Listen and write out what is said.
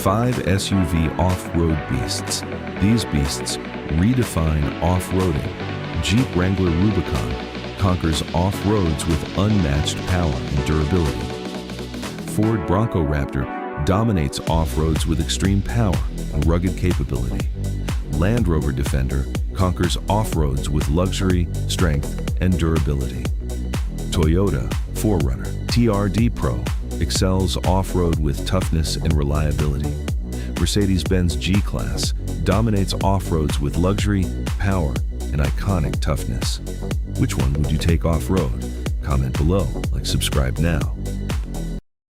5 SUV off-road beasts. These beasts redefine off-roading. Jeep Wrangler Rubicon conquers off-roads with unmatched power and durability. Ford Bronco Raptor dominates off-roads with extreme power and rugged capability. Land Rover Defender conquers off-roads with luxury, strength, and durability. Toyota 4Runner TRD Pro excels off-road with toughness and reliability. Mercedes-Benz G-Class dominates off-roads with luxury, power, and iconic toughness. Which one would you take off-road? Comment below, subscribe now.